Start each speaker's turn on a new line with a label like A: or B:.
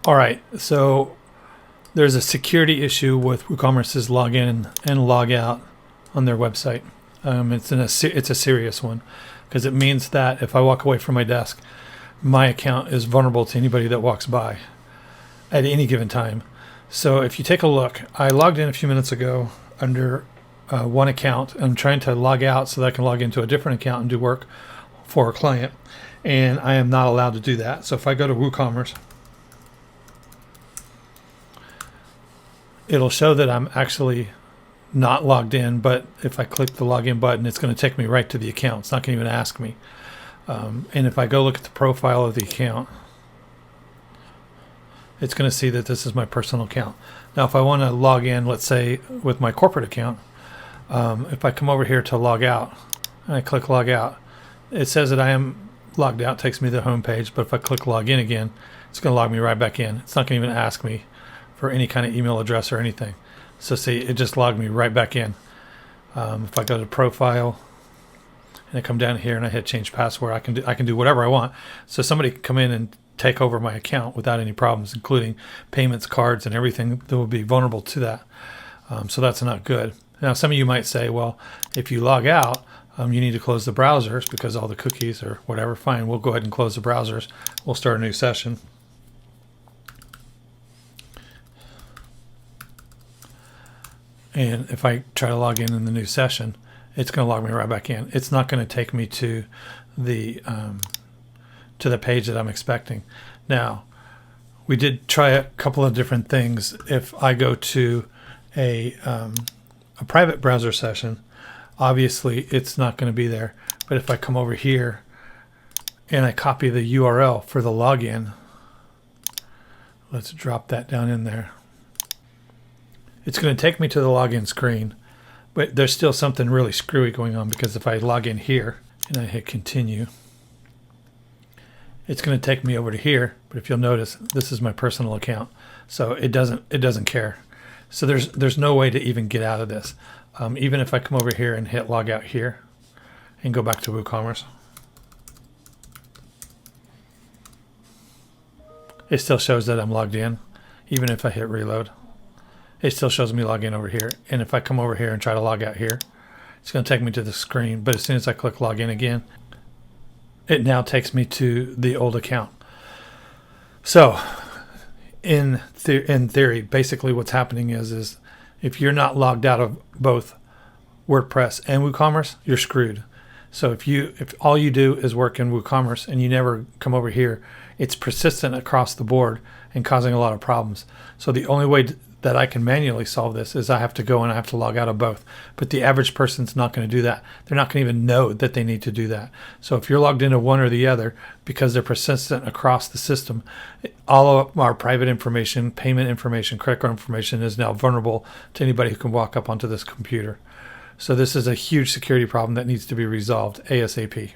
A: All right, so there's a security issue with WooCommerce's login and log out on their website. It's a serious one because it means that if I walk away from my desk, my account is vulnerable to anybody that walks by at any given time. So if you take a look, I logged in a few minutes ago under one account. I'm trying to log out so that I can log into a different account and do work for a client, and I am not allowed to do that. So if I go to WooCommerce, it'll show that I'm actually not logged in, but if I click the login button, it's going to take me right to the account. It's not going to even ask me. And if I go look at the profile of the account, it's going to see that this is my personal account. Now, if I want to log in, let's say with my corporate account, if I come over here to log out and I click log out, it says that I am logged out, takes me to the home page. But if I click log in again, it's going to log me right back in. It's not going to even ask me for any kind of email address or anything. So see, it just logged me right back in. If I go to profile and I come down here and I hit change password, I can do whatever I want. So somebody can come in and take over my account without any problems, including payments, cards, and everything that will be vulnerable to that. So that's not good. Now, some of you might say, well, if you log out, you need to close the browsers because all the cookies or whatever. Fine, we'll go ahead and close the browsers. We'll start a new session. And if I try to log in the new session, it's going to log me right back in. It's not going to take me to the page that I'm expecting. Now, we did try a couple of different things. If I go to a private browser session, obviously it's not going to be there. But if I come over here and I copy the URL for the login, let's drop that down in there. It's going to take me to the login screen, but there's still something really screwy going on because if I log in here and I hit continue, it's going to take me over to here. But if you'll notice, this is my personal account, so it doesn't care. So there's no way to even get out of this. Even if I come over here and hit log out here and go back to WooCommerce, it still shows that I'm logged in. Even if I hit reload, it still shows me log in over here. And if I come over here and try to log out here, it's going to take me to the screen. But as soon as I click log in again, it now takes me to the old account. So in theory, basically what's happening is if you're not logged out of both WordPress and WooCommerce, you're screwed. So if all you do is work in WooCommerce and you never come over here, it's persistent across the board and causing a lot of problems. So the only way that I can manually solve this is I have to go and I have to log out of both. But the average person's not going to do that. They're not going to even know that they need to do that. So if you're logged into one or the other, because they're persistent across the system, all of our private information, payment information, credit card information is now vulnerable to anybody who can walk up onto this computer. So this is a huge security problem that needs to be resolved ASAP.